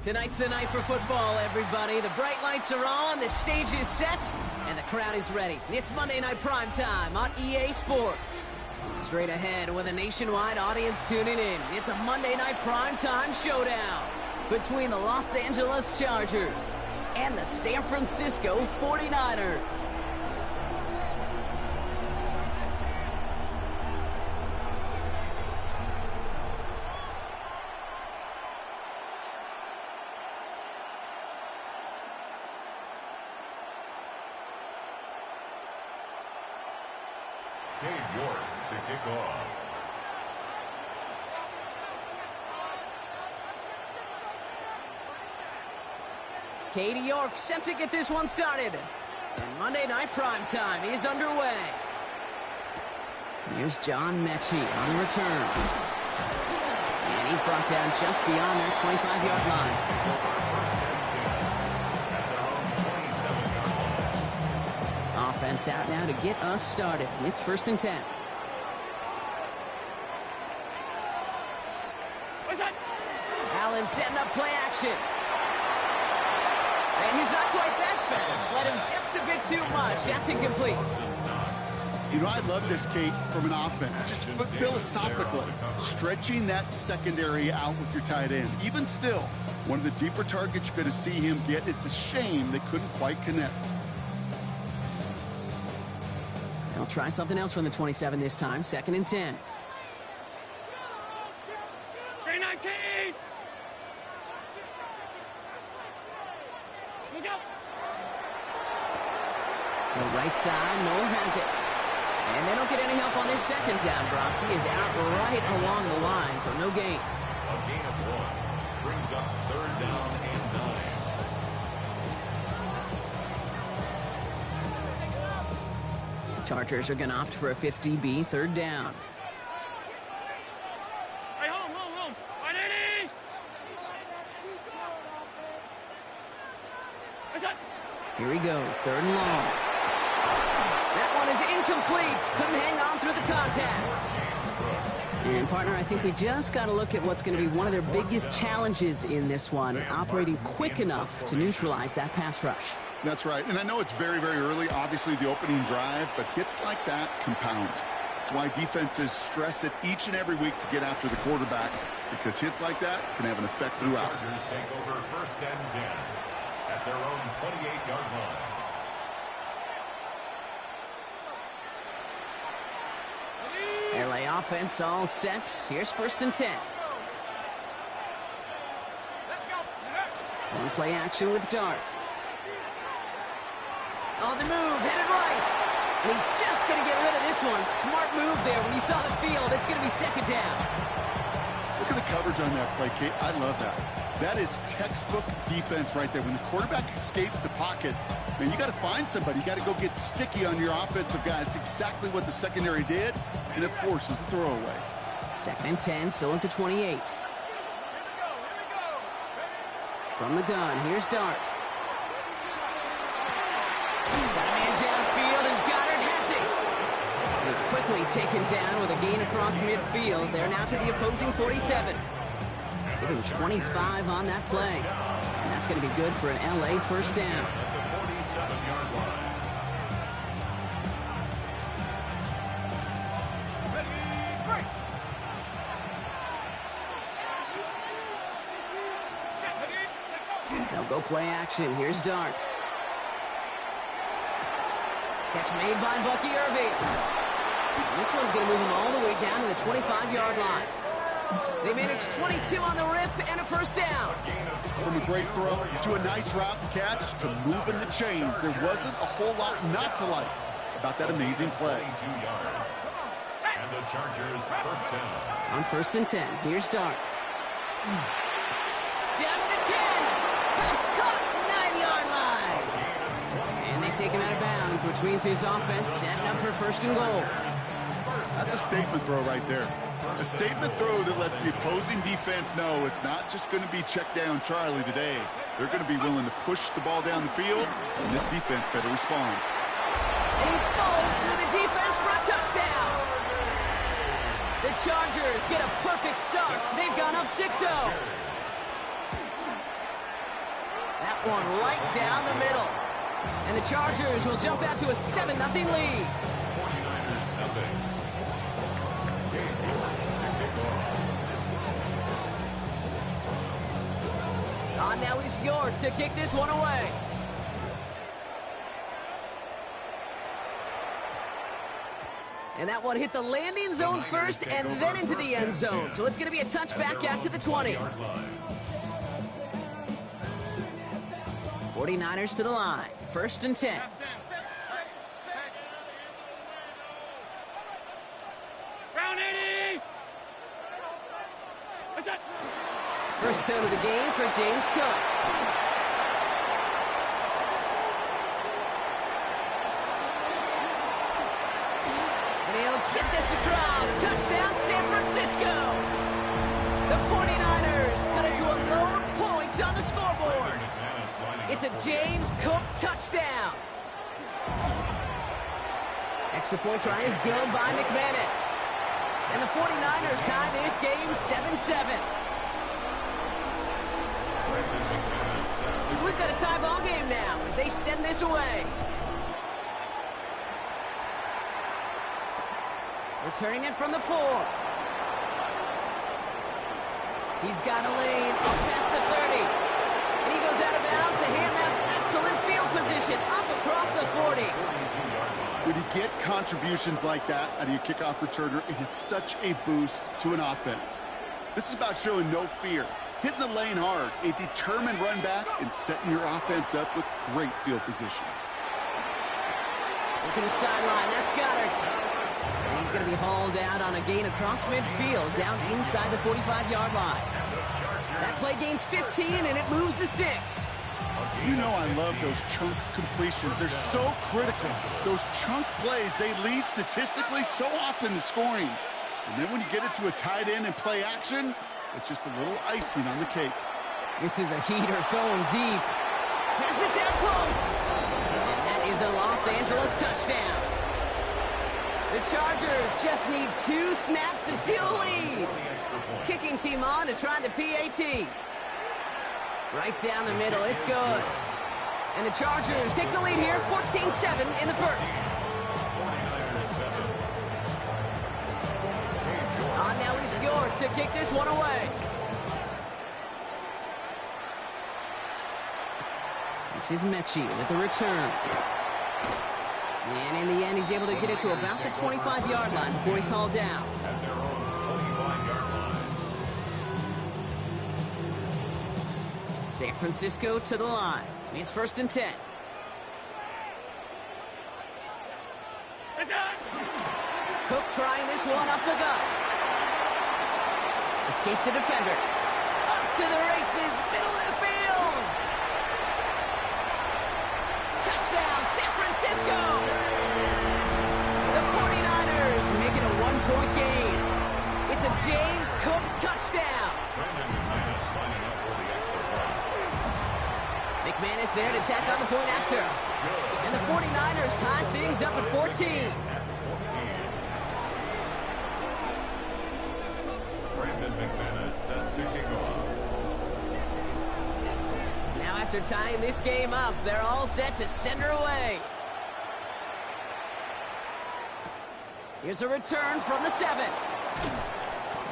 Tonight's the night for football, everybody. The bright lights are on, the stage is set, and the crowd is ready. It's Monday Night Primetime on EA Sports. Straight ahead with a nationwide audience tuning in, it's a Monday Night Primetime showdown between the Los Angeles Chargers and the San Francisco 49ers. To kick off. Katie York set to get this one started. And Monday Night Primetime is underway. Here's John Mechie on the return. And he's brought down just beyond that 25-yard line. Offense out now to get us started. It's 1st and 10. Allen setting up play action. And he's not quite that fast. Let him just a bit too much. That's incomplete. You know, I love this, Kate, from an offense. Just philosophically, stretching that secondary out with your tight end. Even still, one of the deeper targets you're going to see him get. It's a shame they couldn't quite connect. They'll try something else from the 27 this time. 2nd and 10. The right side, Noel has it. And they don't get any help on this 2nd down, Brock. He is out right along the line, so no gain. A gain of 1 brings up 3rd down and 9. Chargers are going to opt for a 50B 3rd down. Hey, home. Here he goes, 3rd and long. That one is incomplete. Couldn't hang on through the contact. And, partner, I think we just got to look at what's going to be one of their biggest challenges in this one, operating quick enough to neutralize that pass rush. That's right. And I know it's very, very early, obviously, the opening drive, but hits like that compound. That's why defenses stress it each and every week to get after the quarterback, because hits like that can have an effect throughout. The Chargers take over 1st and 10 at their own 28-yard line. LA offense all set. Here's 1st and 10. One play action with Dart. On the move, headed right. And he's just going to get rid of this one. Smart move there when you saw the field. It's going to be 2nd down. Look at the coverage on that play, Kate. I love that. That is textbook defense right there. When the quarterback escapes the pocket, man, you got to find somebody. You got to go get sticky on your offensive guy. It's exactly what the secondary did, and it forces the throwaway. 2nd and 10, still at the 28. From the gun, here's Dart. Got a man downfield, and Goddard has it. He's quickly taken down with a gain across midfield. They're now to the opposing 47. Give him 25 on that play. And that's going to be good for an LA 1st down. At the 47-yard line. They'll go play action. Here's Dart. Catch made by Bucky Irving. And this one's going to move him all the way down to the 25-yard line. They managed 22 on the rip and a 1st down. From a great throw to a nice route catch to moving the chains, there wasn't a whole lot not to like about that amazing play. 22 yards. And the Chargers 1st down. On 1st and 10, here's Dart. Down to the 10. Just caught 9-yard line. And they take him out of bounds, which means his offense setting up for 1st and goal. That's a statement throw right there. A statement throw that lets the opposing defense know it's not just going to be check down Charlie today. They're going to be willing to push the ball down the field, and this defense better respond. And he falls through the defense for a touchdown. The Chargers get a perfect start. They've gone up 6-0. that one right down the middle. And the Chargers will jump out to a 7-0 lead. 49ers nothing. On now is York to kick this one away. And that one hit the landing zone first and then into the end zone. So it's going to be a touchback out to the 20. 49ers to the line. 1st and 10. First tone of the game for James Cook. And he'll get this across. Touchdown, San Francisco. The 49ers cut it to a lone point on the scoreboard. It's a James Cook touchdown. Extra point try is good by McManus. And the 49ers tie this game 7-7. We've got a tie ball game now as they send this away. Returning it from the 4. He's got a lane up past the 30. And he goes out of bounds. The hand left. Excellent field position up across the 40. When you get contributions like that out of your kickoff returner, it is such a boost to an offense. This is about showing no fear, hitting the lane hard, a determined run back, and setting your offense up with great field position. Look at the sideline. That's Goddard. And he's going to be hauled out on a gain across midfield, down inside the 45-yard line. That play gains 15, and it moves the sticks. You know I love those chunk completions. They're so critical. Those chunk plays, they lead statistically so often to scoring. And then when you get it to a tight end and play action, it's just a little icing on the cake. This is a heater going deep. Has it down close. And that is a Los Angeles touchdown. The Chargers just need 2 snaps to steal the lead. Kicking team on to try the PAT. Right down the middle, it's good. And the Chargers take the lead here, 14-7 in the first. On now is York to kick this one away. This is Mechie with the return. And in the end, he's able to get it to about the 25-yard line before he's hauled down. At their own 25-yard line. San Francisco to the line. It's 1st and 10. Cook trying this one up the gut. Escapes a defender. Up to the races, middle of the field. Touchdown, San Francisco. The 49ers make it a 1-point game. It's a James Cook touchdown. McManus there to tack on the point after. And the 49ers tie things up at 14. McManus set to kick off. Now after tying this game up, they're all set to send her away. Here's a return from the 7.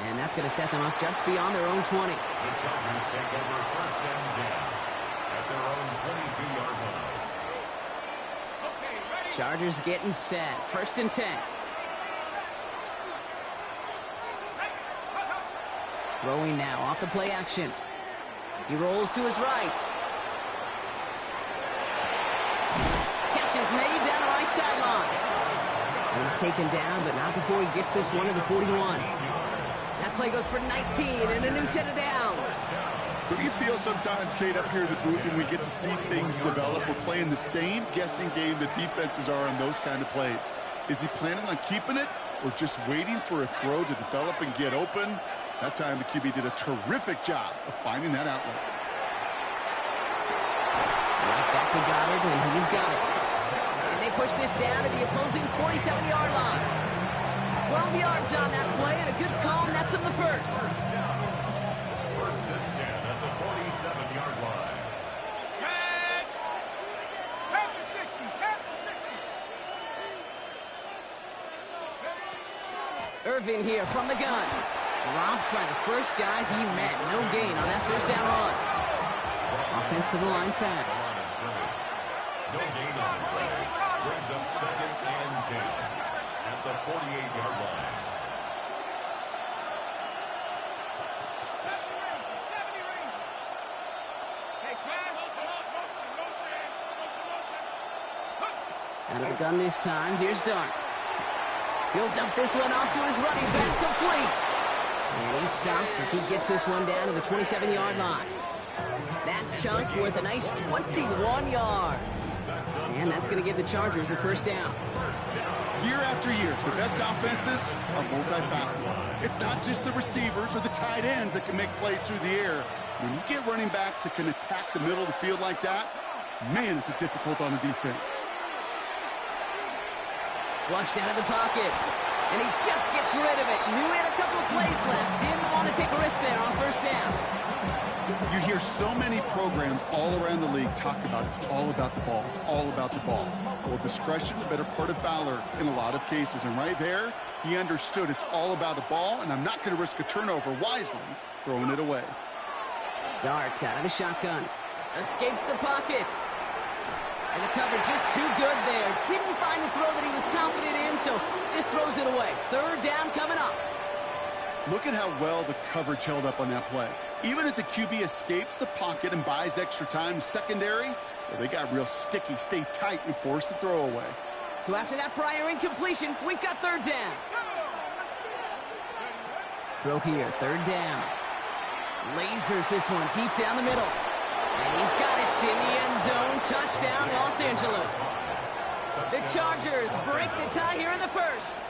And that's going to set them up just beyond their own 20. The Chargers take over 1st and 10 at their own 22-yard line. Chargers getting set. 1st and 10. Throwing now off the play action. He rolls to his right. Catch is made down the right sideline. And he's taken down, but not before he gets this one to the 41. That play goes for 19 and a new set of downs. Don't you feel sometimes, Kate, up here in the booth when we get to see things develop? We're playing the same guessing game that defenses are on those kind of plays. Is he planning on keeping it or just waiting for a throw to develop and get open? That time the QB did a terrific job of finding that outlet. Right back to Goddard, and he's got it. And they push this down to the opposing 47-yard line. 12 yards on that play, and a good call nets him the first. 1st and 10 at the 47-yard line. curve in here from the gun. Dropped by the first guy he met. No gain on that first down run. Offensive line fast. No gain on the play. Brings up 2nd and 10 at the 48-yard line. Out of the gun this time. Here's Dart. He'll dump this one off to his running back, complete. And he's stopped as he gets this one down to the 27-yard line. That chunk worth a nice 21 yards. And that's going to give the Chargers the first down. Year after year, the best offenses are multifaceted. It's not just the receivers or the tight ends that can make plays through the air. When you get running backs that can attack the middle of the field like that, man, is it difficult on the defense. Flushed out of the pocket. And he just gets rid of it. Knew he had a couple of plays left. Didn't want to take a risk there on first down. You hear so many programs all around the league talk about it's all about the ball. It's all about the ball. Well, discretion, the better part of valor in a lot of cases. And right there, he understood it's all about the ball, and I'm not going to risk a turnover, wisely throwing it away. Dart out of the shotgun. Escapes the pocket. And the cover just too good there. Didn't find the throw that he was confident in, so just throws it away. Third down coming up. Look at how well the coverage held up on that play. Even as the QB escapes the pocket and buys extra time secondary, well, they got real sticky, stay tight, and force the throw away. So after that prior incompletion, we've got third down. Throw here, third down. Lasers this one deep down the middle. And he's got it in the end zone. Touchdown, Los Angeles. The Chargers break the tie here in the first.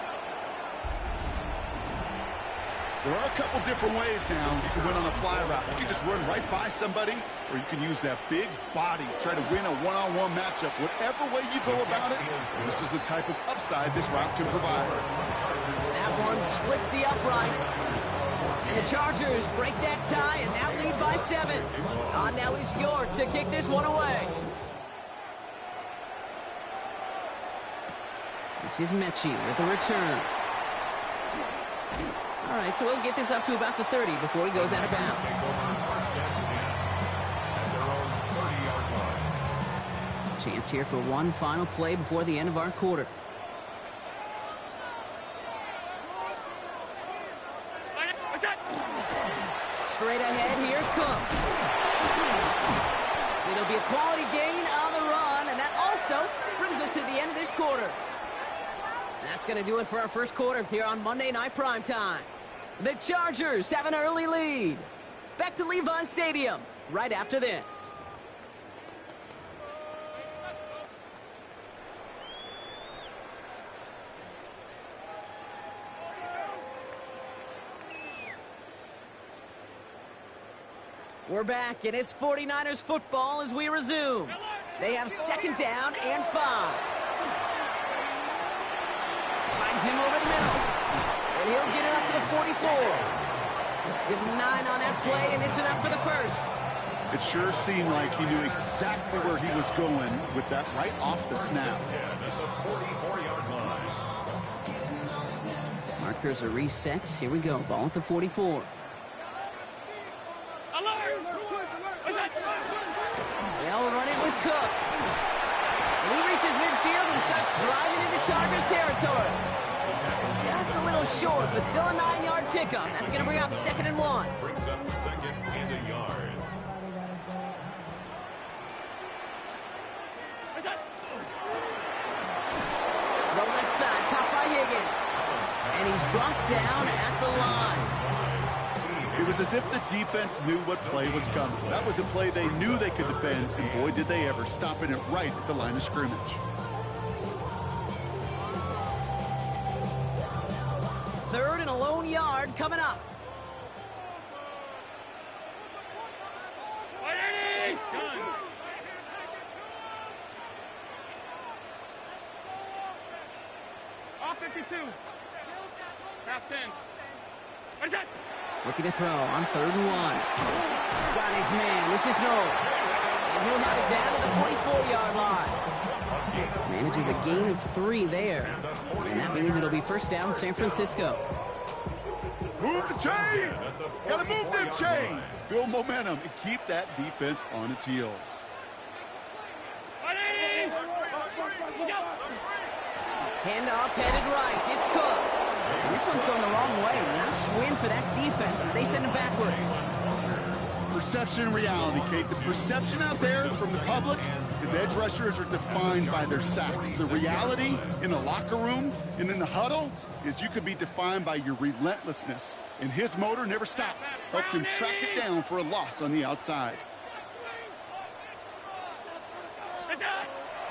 There are a couple different ways now you can win on a fly route. You can just run right by somebody, or you can use that big body, try to win a one-on-one matchup. Whatever way you go about it, this is the type of upside this route can provide. That one splits the uprights. And the Chargers break that tie and now lead by 7. Now is York to kick this one away. This is Mechie with a return. All right, so we'll get this up to about the 30 before he goes out of bounds. Chance here for one final play before the end of our quarter. Straight ahead, here's Cook. It'll be a quality gain on the run, and that also brings us to the end of this quarter. That's going to do it for our first quarter here on Monday Night Primetime. The Chargers have an early lead. Back to Levi's Stadium right after this. We're back, and it's 49ers football as we resume. They have second down and 5. Finds him over the middle. And he'll get it up to the 44. Give him 9 on that play, and it's enough for the first. It sure seemed like he knew exactly where he was going with that right off the snap. Markers are reset. Here we go. Ball at the 44. They'll run it with Cook. And he reaches midfield and starts driving into Chargers territory. Just a little short, but still a 9-yard pickup. That's going to bring up 2nd and 1. Brings up 2nd and a yard. The left side, caught by Higgins. And he's brought down at the line. It was as if the defense knew what play was coming. That was a play they knew they could defend, and boy, did they ever, stopping it right at the line of scrimmage. Third and a lone yard coming up. Off 52. Half 10. What is that? Looking to throw on 3rd and 1. Got his man. This is Noel. And he'll have it down to the 44-yard line. Manages a gain of 3 there. And that means it'll be first down San Francisco. Move the chains. Got to move them chains. Build momentum and keep that defense on its heels. Handoff headed right. It's Cook. And this one's going the wrong way. Nice win for that defense as they send it backwards. Perception and reality, Kate. The perception out there from the public is edge rushers are defined by their sacks. The reality in the locker room and in the huddle is you could be defined by your relentlessness. And his motor never stopped. Helped him track it down for a loss on the outside.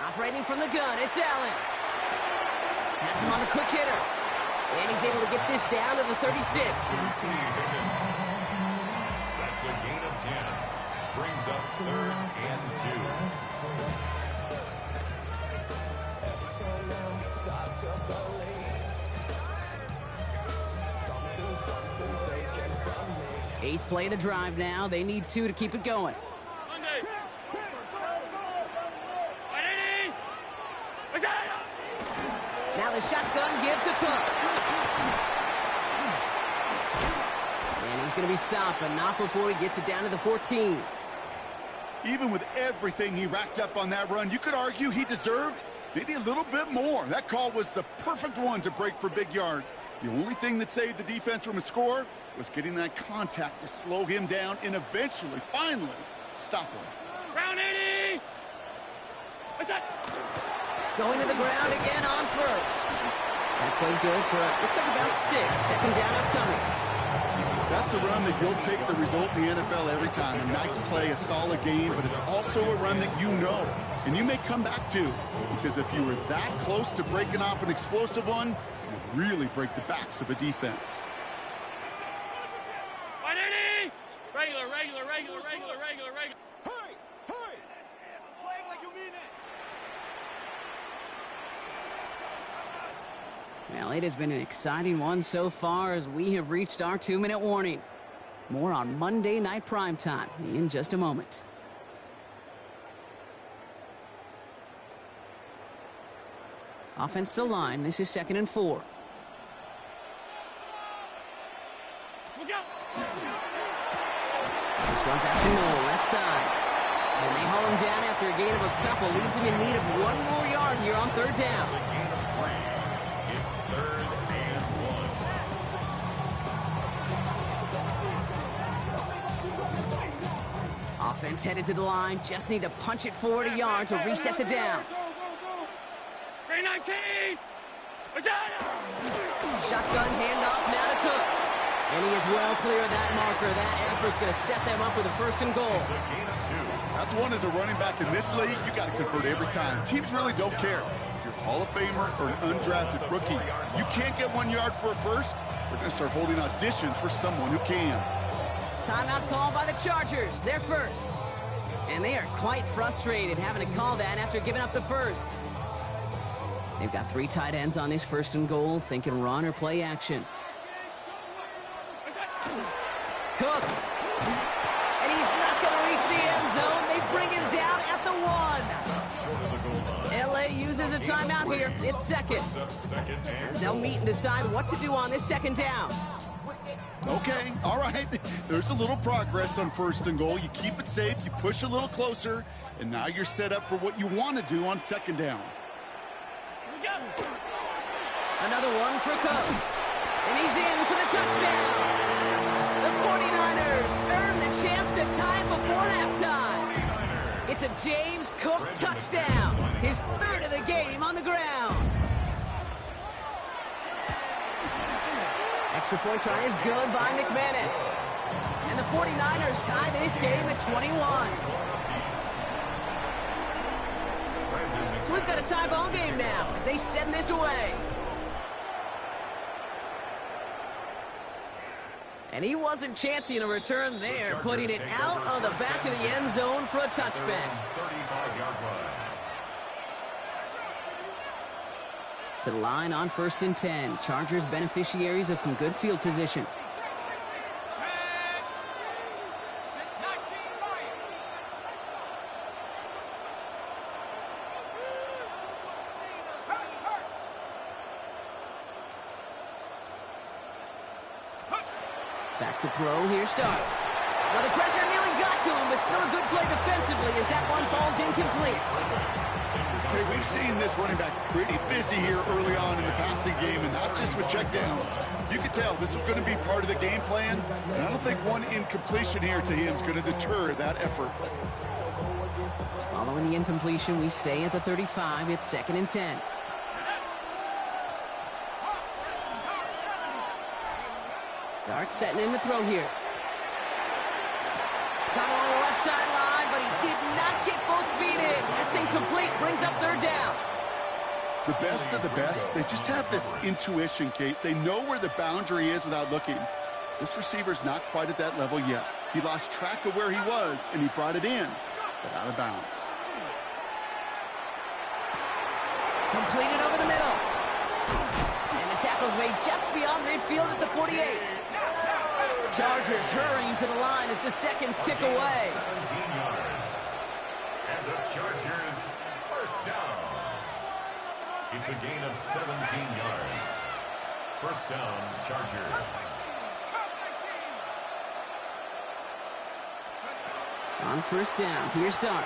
Operating from the gun, it's Allen. Has him on the quick hitter. And he's able to get this down to the 36. That's a gain of 10. Brings up 3rd and 2. Eighth play of the drive now. They need 2 to keep it going. Now the shotgun give to Cook. And he's going to be stopped, but not before he gets it down to the 14. Even with everything he racked up on that run, you could argue he deserved maybe a little bit more. That call was the perfect one to break for big yards. The only thing that saved the defense from a score was getting that contact to slow him down and eventually, finally, stop him. Round 80! What's that? Going to the ground again on first. That played good for, looks like about 6. Second down upcoming. That's a run that you'll take the result in the NFL every time. A nice play, a solid game, but it's also a run that you know, and you may come back to, because if you were that close to breaking off an explosive one, you really break the backs of a defense. 180! Regular. Hurry! Playing like you mean it! Well, it has been an exciting one so far as we have reached our 2-minute warning. More on Monday Night Primetime in just a moment. Offense to line. This is 2nd and 4. Look out! This one's out to Noel, left side. And they haul him down after a gain of a couple. Leaves him in need of 1 more yard here on 3rd down. It's 3rd and 1. Offense headed to the line. Just need to punch it forward a yard to reset the downs. 319! What's that? Shotgun handoff now to Cook. And he is well clear of that marker. That effort's going to set them up with a 1st and goal. It's a gain of 2. That's one as a running back in this league, you got to convert every time. Teams really don't care. If you're a Hall of Famer or an undrafted rookie, you can't get 1 yard for a first. We're going to start holding auditions for someone who can. Timeout called by the Chargers. They're first. And they are quite frustrated having to call that after giving up the first. They've got 3 tight ends on this 1st and goal, thinking run or play action. Cook. And he's not going to reach the end zone. They bring him down at the 1. LA uses a timeout here. It's 2nd. As they'll meet and decide what to do on this 2nd down. Okay, all right. There's a little progress on 1st and goal. You keep it safe, you push a little closer, and now you're set up for what you want to do on 2nd down. Another one for Cook. And he's in for the touchdown. The 49ers earn the chance to tie it before halftime. It's a James Cook touchdown. His 3rd of the game on the ground. Extra point try is good by McManus. And the 49ers tie this game at 21. So we've got a tie ball game now as they send this away. And he wasn't chancing a return there, putting it out of the back of the end zone for a touchback. 35-yard line. To the line on 1st and 10. Chargers beneficiaries of some good field position. to throw. Here starts. Well, the pressure nearly got to him, but still a good play defensively as that one falls incomplete. Okay, we've seen this running back pretty busy here early on in the passing game, and not just with checkdowns. You could tell this was going to be part of the game plan, and I don't think one incompletion here to him is going to deter that effort. Following the incompletion, we stay at the 35. It's 2nd and 10. Dart setting in the throw here. Caught on the left sideline, but he did not get both feet in. That's incomplete. Brings up 3rd down. The best of the best, they just have this intuition, Kate. They know where the boundary is without looking. This receiver's not quite at that level yet. He lost track of where he was, and he brought it in, but out of bounds. Completed over the middle. And the tackle's made just beyond midfield at the 48. Chargers hurrying to the line as the seconds tick away. 17 yards. And the Chargers first down. It's a gain of 17 yards. First down, Chargers. On first down, here's Dart.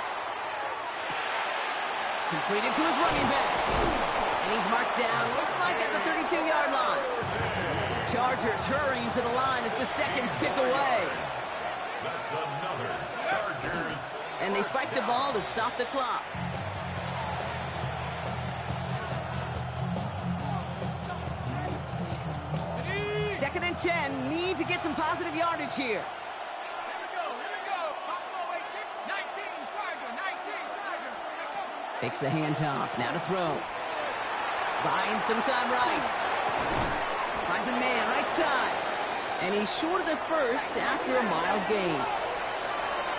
Completed to his running back. And he's marked down, looks like at the 32-yard line. Chargers hurrying to the line as the seconds tick away. That's another Chargers. And they spike the ball to stop the clock. Second and 10, need to get some positive yardage here. Here we go. Buffalo 18, 19, Tiger, 19, Tiger. Takes the handoff, now to throw. Buying some time right. Finds a man right side. And he's short of the first after a mild gain.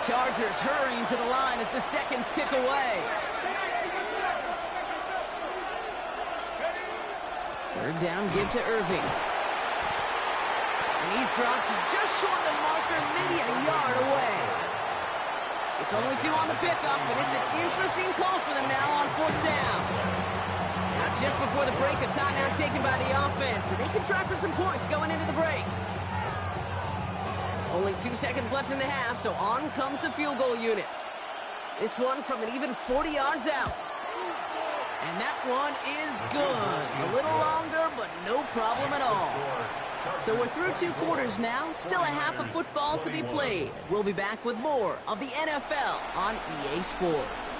Chargers hurrying to the line as the seconds tick away. 3rd down, give to Irving. And he's dropped just short of the marker, maybe a yard away. It's only 2 on the pickup, but it's an interesting call for them now on 4th down. Now just before the break, a timeout taken by the offense, and they can try for some points going into the break. Only 2 seconds left in the half, so on comes the field goal unit. This one from an even 40 yards out. And that one is good. A little longer, but no problem at all. So we're through 2 quarters now. Still a half of football to be played. We'll be back with more of the NFL on EA Sports.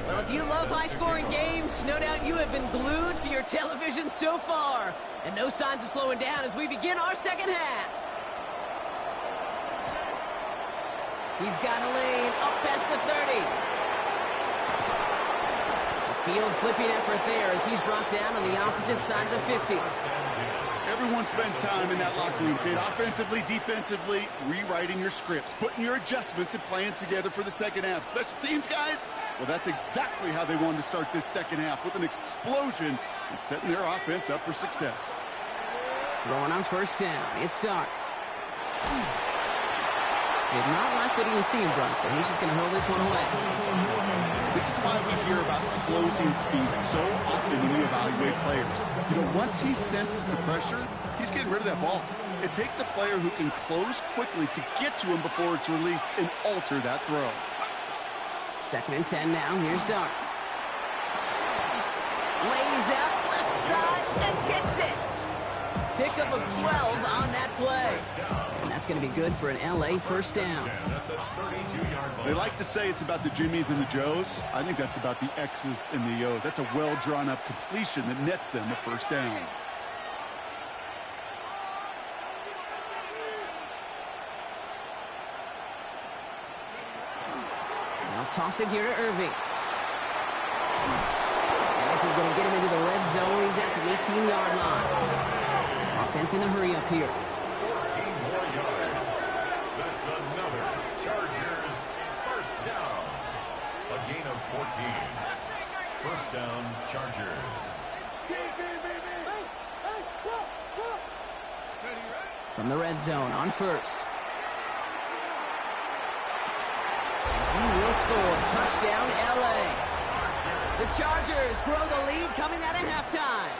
Well, if you love high-scoring games, no doubt you have been glued to your television so far. And no signs of slowing down as we begin our second half. He's got a lane up past the 30. Field flipping effort there as he's brought down on the opposite side of the 50. Everyone spends time in that locker room, Kate. Offensively, defensively, rewriting your scripts, putting your adjustments and plans together for the second half. Special teams, guys, well, that's exactly how they wanted to start this second half, with an explosion and setting their offense up for success. Throwing on first down. It starts. Did not like what he was seeing, Bronson. He's just going to hurl this one away. This is why we hear about closing speed so often when we evaluate players. You know, once he senses the pressure, he's getting rid of that ball. It takes a player who can close quickly to get to him before it's released and alter that throw. 2nd and 10 now. Here's Dart. Lays out left side and gets it. Pickup of 12 on that play. And that's going to be good for an LA first down. They like to say it's about the Jimmies and the Joes. I think that's about the X's and the O's. That's a well-drawn-up completion that nets them a first down. I'll toss it here to Irving. And this is going to get him into the red zone. He's at the 18-yard line. Offense in a hurry up here. 14 more yards. That's another Chargers first down. A gain of 14. First down, Chargers. From the red zone on first. He will score. Touchdown, LA. The Chargers grow the lead coming out of halftime.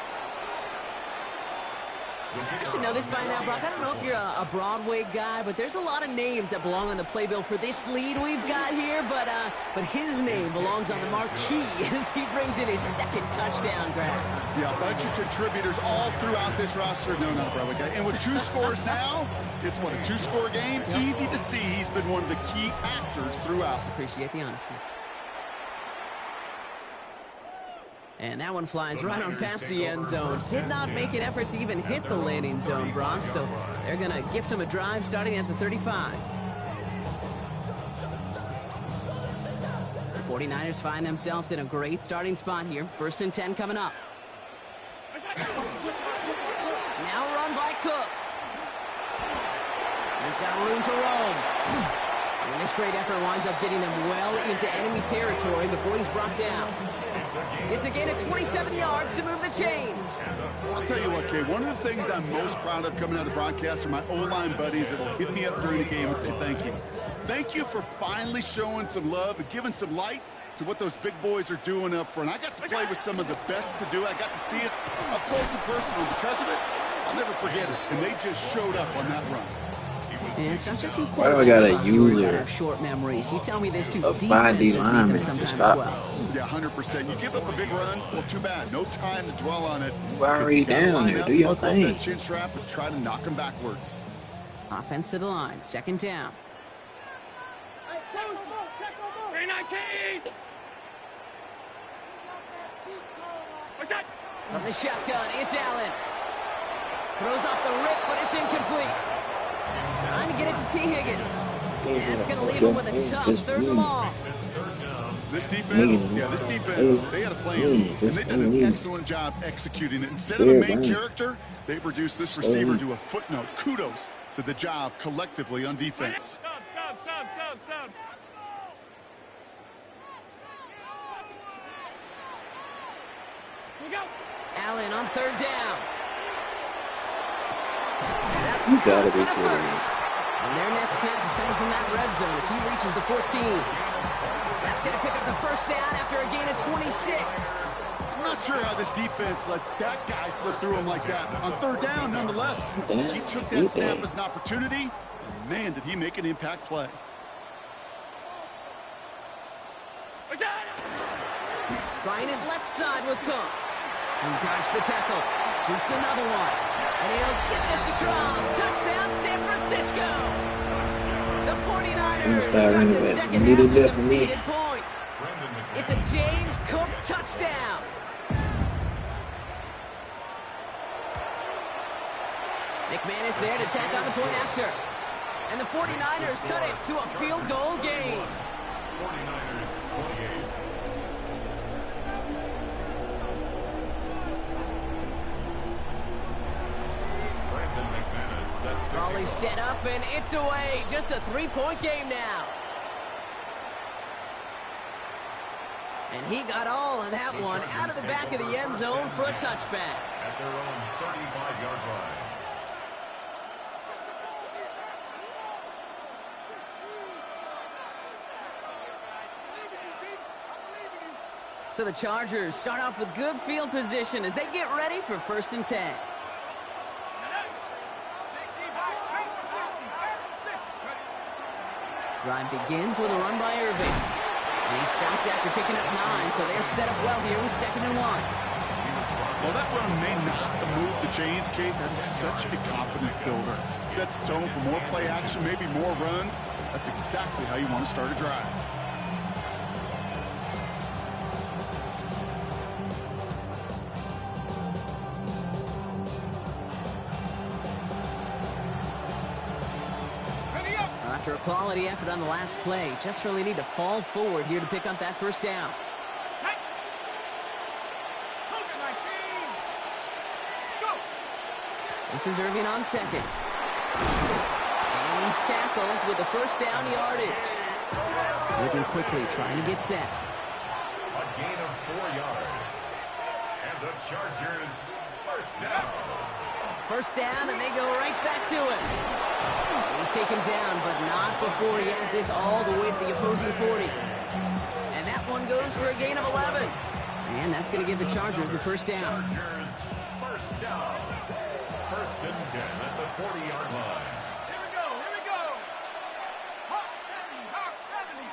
I should know this by now, Brock. I don't know if you're a Broadway guy, but there's a lot of names that belong on the playbill for this lead we've got here. But his name belongs on the marquee as he brings in his second touchdown grab. Yeah, a bunch of contributors all throughout this roster. No, not a Broadway guy. And with 2 scores now, it's what, a 2-score game? Yep. Easy to see he's been one of the key actors throughout. Appreciate the honesty. And that one flies right on past the end zone. Did not make an effort to even hit the landing zone, Brock. So they're going to gift him a drive starting at the 35. The 49ers find themselves in a great starting spot here. 1st and 10 coming up. Now run by Cook. He's got room to roam. And this great effort winds up getting them well into enemy territory before he's brought down. It's a gain of 27 yards to move the chains. I'll tell you what, Kay, one of the things I'm most proud of coming out of the broadcast are my O-line buddies that will hit me up during the game and say thank you. Thank you for finally showing some love and giving some light to what those big boys are doing up front. I got to play with some of the best to do it. I got to see it up close and personal. Because of it, I'll never forget it. And they just showed up on that run. And it's not just why do I gotta use have short memories? You tell me this too. a 5D lineman to stop? Well. Yeah, 100%. You give up a big run, well, too bad. No time to dwell on it. We're already down there. Do your thing. That chin strap and try to knock him backwards. Offense to the line. 2nd down. Hey, check on 319. What's that? From the shotgun, it's Allen. Throws off the rip, but it's incomplete. Trying to get it to T. Higgins. And that's going to leave him with a tough 3rd and long. This defense, they had a plan, and they've done an excellent job executing it. Instead of the main character, they've reduced this receiver to a footnote. Kudos to the job collectively on defense. Sub. We go. Allen on 3rd down. That's You gotta be the kidding me. first. And their next snap is coming from that red zone as he reaches the 14. That's going to pick up the 1st down after a gain of 26. I'm not sure how this defense let that guy slip through him like that. On 3rd down, nonetheless, he took that snap as an opportunity. And man, did he make an impact play. What's that? Trying it left side with Cook. He dodged the tackle. Shoots another one. And he'll get this across. Touchdown, San Francisco. The 49ers start the second half with some needed points. It's a James Cook touchdown. McManus there to tack on the point after. And the 49ers cut it to a field goal game. 49ers 28. Raleigh set up, and it's away. Just a 3-point game now. And he got all of that one out of the back of the end zone for a touchback. At their own 35-yard line. So the Chargers start off with good field position as they get ready for 1st and 10. Drive begins with a run by Irving. And he stopped after picking up 9, so they're set up well here with 2nd and 1. Well, that run may not move the chains, Kate. That is such a confidence builder. Sets the tone for more play action, maybe more runs. That's exactly how you want to start a drive. After a quality effort on the last play, just really need to fall forward here to pick up that 1st down. This is Irving on 2nd. And he's tackled with the 1st down yardage. Moving quickly, trying to get set. A gain of 4 yards. And the Chargers 1st down. 1st down, and they go right back to it. He's taken down, but not before he has this all the way to the opposing 40. And that one goes for a gain of 11. And that's going to give the Chargers the 1st down. Chargers 1st down. First and 10 at the 40-yard line. Here we go, here we go. Hawk 70, Hawk 70.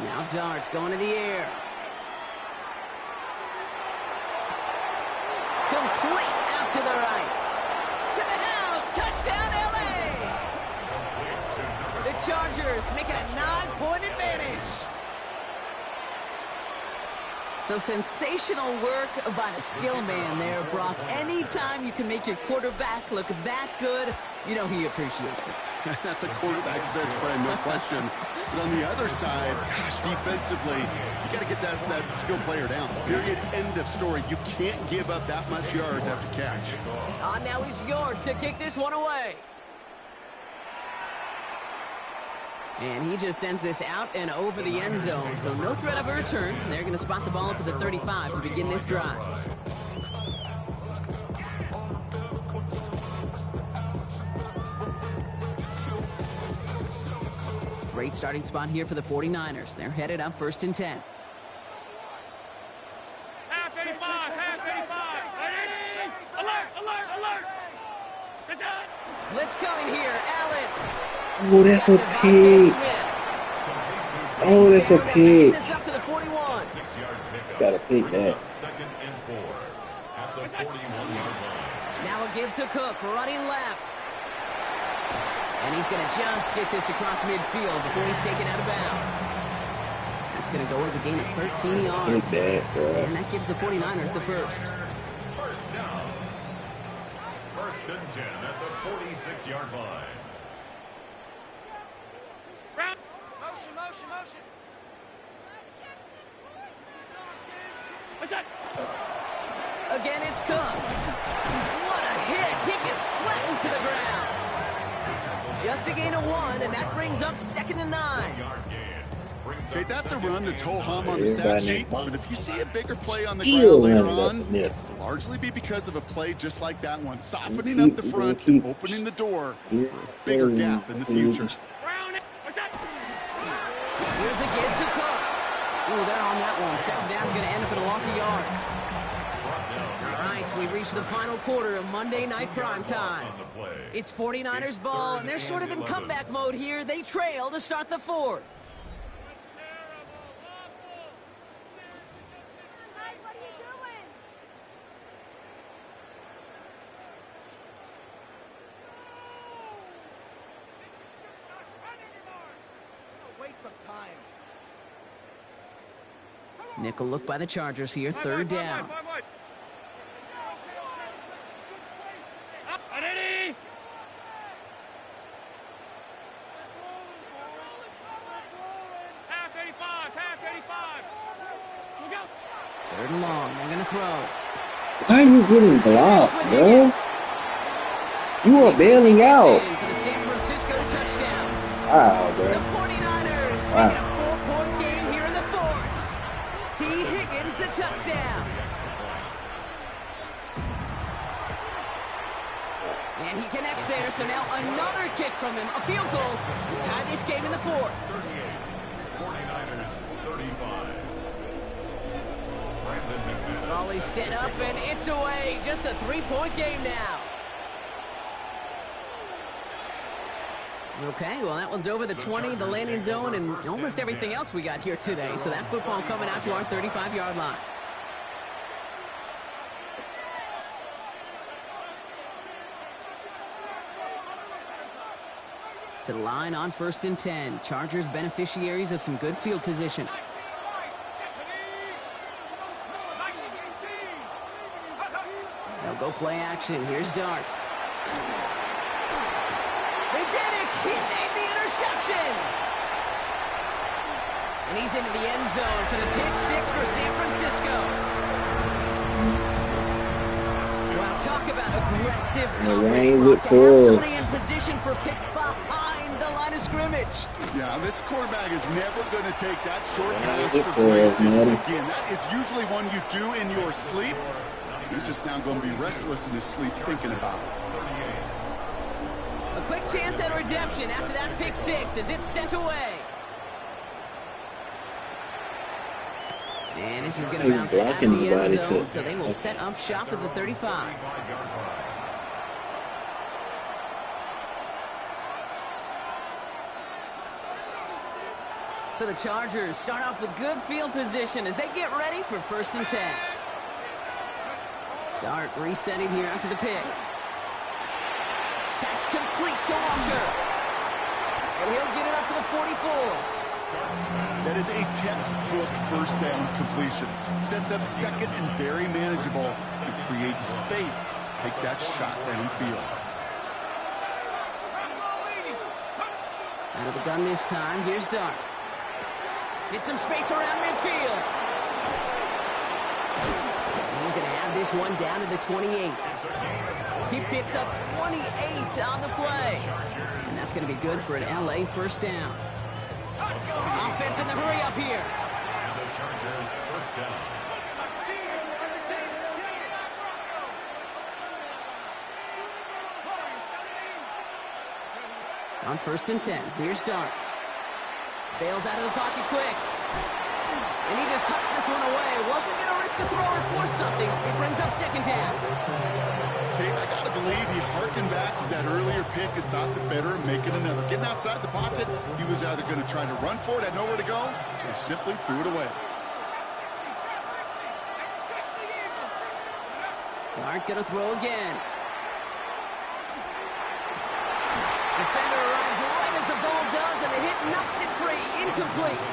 Now darts going to the air. Complete out to the right. To the house. Touchdown, L.A. The Chargers make it a 9-point advantage. So sensational work by the skill man there, Brock. Anytime you can make your quarterback look that good, you know he appreciates it. That's a quarterback's best friend, no question. But on the other side, gosh, defensively, you got to get that skill player down. Period. End of story. You can't give up that much yards after catch. Now he's York to kick this one away. And he just sends this out and over the end zone. So no threat of a return. They're going to spot the ball up at the 35 to begin this drive. Great starting spot here for the 49ers. They're headed up first and 10. Half 85, half 85. Alert, alert, alert. Good job. Blitz coming here. Allen. Oh, that's a pick. Oh, that's a pick. This up to the 41. 6-yard pickup. Gotta pick that. Second and 4 at the 41-yard line. Now a give to Cook, running left. And he's going to just get this across midfield before he's taken out of bounds. That's going to go as a gain of 13 yards. Pick that, bro. And that gives the 49ers the first. First down. First and 10 at the 46-yard line. Round. Motion, motion, motion. What's that? Again, it's Cook. What a hit. He gets flattened to the ground. Just a gain of 1, and that brings up second and 9. Okay, that's a run that's ho-hum on the stat Everybody sheet, but if you see a bigger play on the still ground later running up on, the middle. it'll largely be because of a play just like that one, softening up the front and opening the door for a bigger gap in the future. Round. What's that? Here's a give to Cook. Ooh, they're on that one. Second down's going to end up in a loss of yards. All right, so we reached the final quarter of Monday Night Primetime. It's 49ers ball, and they're sort of in comeback mode here. They trail to start the fourth. Guys, what are you doing? Waste of time. Nickel look by the Chargers here, third down. Ready? Half 85, half 85. We'll go. Third and long, they're going to throw. Why are you getting blocked, bro? You are bailing out. For the San Francisco touchdown. Wow, The bro. 49ers Wow. making a 4-point game here in the fourth. T. Higgins, the touchdown. And he connects there, so now another kick from him, a field goal, to tie this game in the fourth. 49ers 35. Ball is set up, and it's away. Just a 3-point game now. Okay, well, that one's over the 20, the landing zone, and almost everything else we got here today. So that football coming out to our 35-yard line. To the line on first and 10. Chargers beneficiaries of some good field position. They'll go play action. Here's Dart. They did it! He made the interception! And he's into the end zone for the pick six for San Francisco. Wow, talk about aggressive coverage. Brock, to have somebody in position for pick behind the line of scrimmage. Yeah, this quarterback is never going to take that short pass it for was, granted. man. Again, that is usually one you do in your sleep. He's just now going to be restless in his sleep thinking about it. A quick big chance at redemption after that pick six as it's sent away. And this is going to He's bounce out of blocking the end nobody zone, to- so they will set up shop at the 35. So the Chargers start off with good field position as they get ready for 1st and 10. Dart resetting here after the pick. Pass complete to Walker. And he'll get it up to the 44. That is a textbook first down completion. Sets up second and very manageable and creates space to take that shot downfield. Out of the gun this time. Here's Dart. Get some space around midfield. He's going to have this one down to the 28. He picks up 28 on the play. And that's going to be good for an LA first down. Offense in the hurry up here. And the Chargers first down. On 1st and 10, here's Dart. Bails out of the pocket quick. And he just hucks this one away. Wasn't going to risk a throw or force something. It brings up 2nd down. Okay, I got to believe he harkened back to that earlier pick and thought the better of making another. Getting outside the pocket, he was either going to try to run for it, had nowhere to go, so he simply threw it away. Dart going to throw again. Defender arrives right as the ball does, and the hit knocks it free. Incomplete.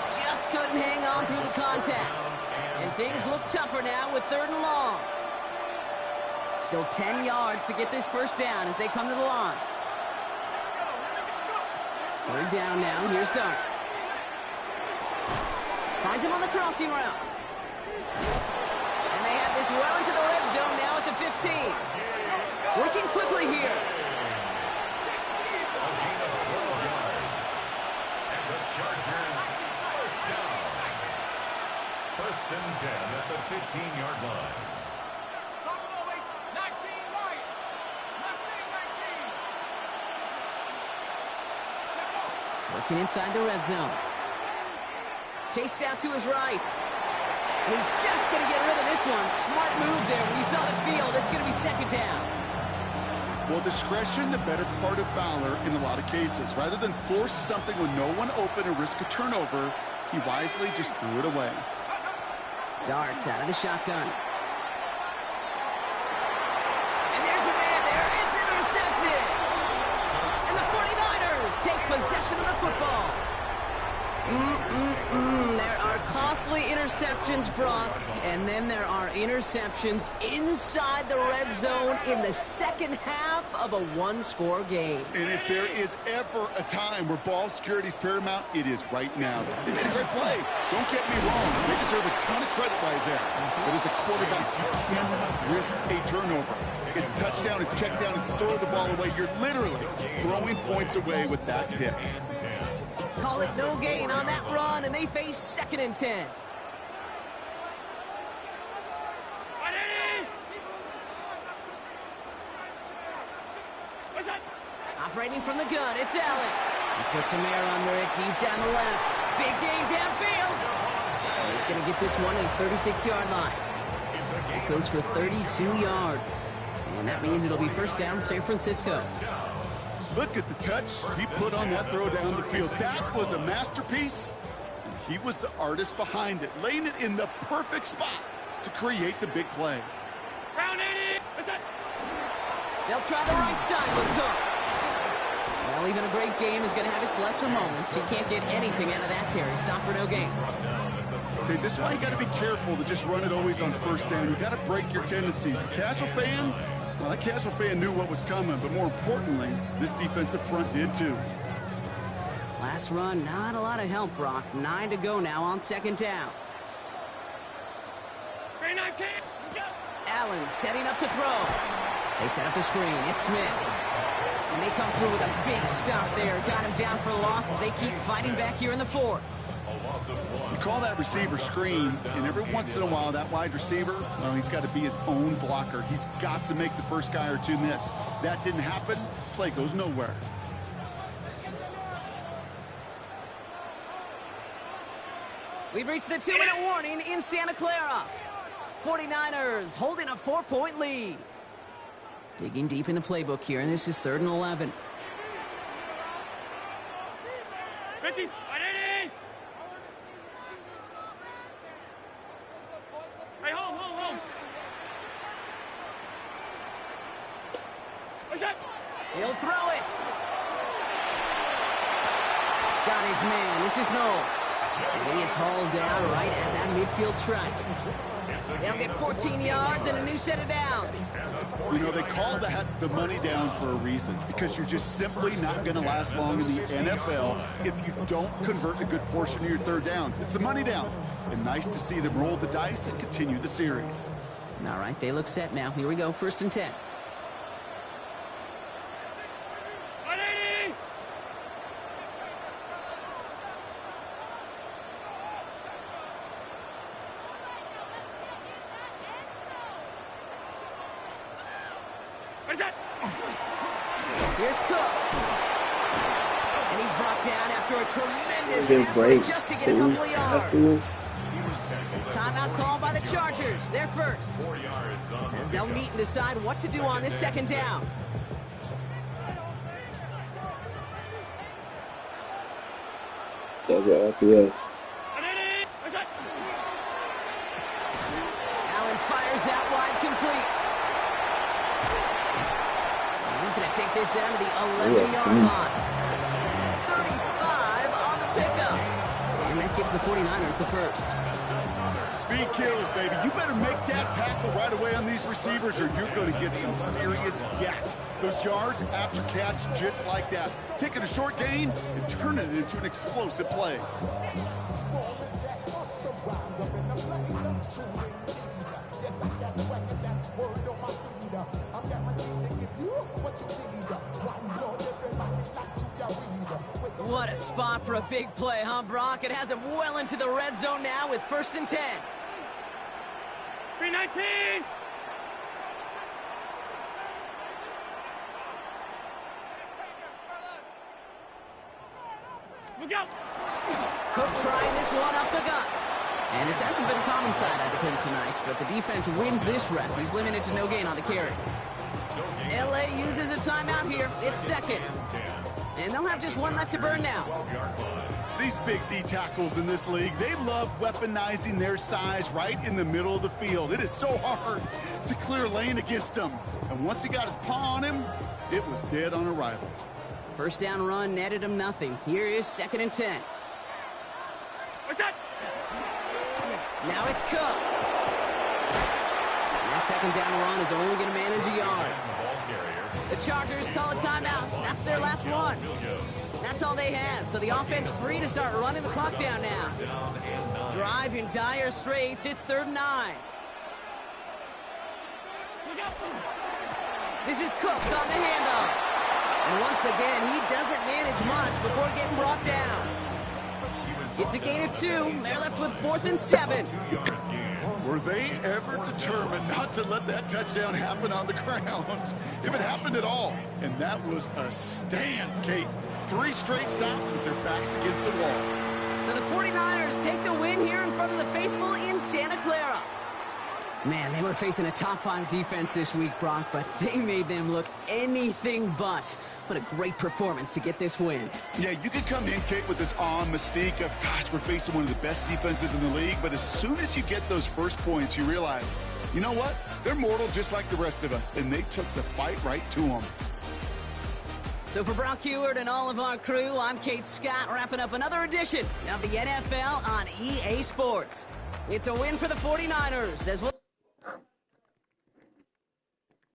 Just couldn't hang on through the contact. And things look tougher now with 3rd and long. Still 10 yards to get this first down as they come to the line. 3rd down now. Here's Dart. Finds him on the crossing route. And they have this well into the red zone now at the 15. Working quickly here. Chargers first down. 1st and 10 at the 15-yard line. Buffalo waits 19 right. Mustang 19. Working inside the red zone. Chased out to his right. And he's just going to get rid of this one. Smart move there. When you saw the field, it's going to be 2nd down. Well, discretion, the better part of valor in a lot of cases. Rather than force something with no one open and risk a turnover, he wisely just threw it away. Dart out of the shotgun. And there's a man there. It's intercepted. And the 49ers take possession of the football. There are costly interceptions, Brock, and then there are interceptions inside the red zone in the 2nd half of a one-score game. And if there is ever a time where ball security is paramount, it is right now. They made a great play. Don't get me wrong. They deserve a ton of credit right there. But as a quarterback, you cannot risk a turnover. It's touchdown, it's check down, it's throw the ball away. You're literally throwing points away with that pick. Call it no gain on that run, and they face 2nd and 10. Operating from the gun, it's Allen. He puts some air under it deep down the left. Big gain downfield. And he's going to get this one at the 36-yard line. It goes for 32 yards. And that means it'll be first down San Francisco. Look at the touch he put on that throw down the field. That was a masterpiece. And he was the artist behind it, laying it in the perfect spot to create the big play. Round 80. What's that? They'll try the right side with Cook. Well, even a great game is going to have its lesser moments. He can't get anything out of that carry. Stop for no gain. Okay, this is why you got to be careful to just run it always on first down. You got to break your tendencies. The casual fan, well, that casual fan knew what was coming, but more importantly, this defensive front did too. Last run, not a lot of help, Brock. 9 to go now on 2nd down. 319. Allen setting up to throw. They set up the screen. It's Smith. And they come through with a big stop there. Got him down for a loss as they keep fighting back here in the 4th. A loss of 1. You call that receiver screen, and every once in a while, that wide receiver, well, he's got to be his own blocker. He's got to make the first guy or two miss. That didn't happen. Play goes nowhere. We've reached the 2-minute warning in Santa Clara. 49ers holding a 4-point lead. Digging deep in the playbook here, and this is 3rd and 11. 50, ready? Hey, home. What's that? He'll throw it. Got his man. This is Noel. And he is hauled down right at that midfield stripe. They'll get 14 yards and a new set of downs. You know, they call that the money down for a reason, because you're just simply not going to last long in the NFL if you don't convert a good portion of your third downs. It's the money down. And nice to see them roll the dice and continue the series. All right, they look set now. Here we go, 1st and 10. Here's Cook. And he's brought down after a tremendous effort just to get a couple of yards. Timeout called by the Chargers. They're first. As they'll meet and decide what to do on this 2nd down. Allen fires out wide, complete. He's going to take this down to the 11-yard line. 35 on the pickup. And that gives the 49ers the first. Speed kills, baby. You better make that tackle right away on these receivers, or you're going to get some serious yak. Those yards after catch, just like that. Taking a short gain and turning it into an explosive play. What a spot for a big play, huh, Brock? It has him well into the red zone now with 1st and 10. 319. Look out. Cook trying this one up the gut. And this hasn't been a common side out of him tonight, but the defense wins this rep. He's limited to no gain on the carry. LA uses a timeout here. It's 2nd. And they'll have just one left to burn now. These big D tackles in this league, they love weaponizing their size right in the middle of the field. It is so hard to clear lane against them. And once he got his paw on him, it was dead on arrival. 1st down run netted him nothing. Here is 2nd and 10. What's that? Now it's Cook. And that 2nd down run is only going to manage a yard. The Chargers call a timeout. That's their last one. That's all they had, so the offense free to start running the clock down now. Drive in dire straits. It's 3rd and 9. This is Cook on the handoff. And once again, he doesn't manage much before getting brought down. It's a gain of 2. They're left with 4th and 7. Were they ever determined not to let that touchdown happen on the ground? If it happened at all. And that was a stand, Kate. 3 straight stops with their backs against the wall. So the 49ers take the win here in front of the faithful in Santa Clara. Man, they were facing a top-5 defense this week, Brock, but they made them look anything but. What a great performance to get this win. Yeah, you could come in, Kate, with this awe and mystique of, gosh, we're facing one of the best defenses in the league, but as soon as you get those first points, you realize, you know what? They're mortal just like the rest of us, and they took the fight right to them. So for Brock Heward and all of our crew, I'm Kate Scott, wrapping up another edition of the NFL on EA Sports. It's a win for the 49ers as well.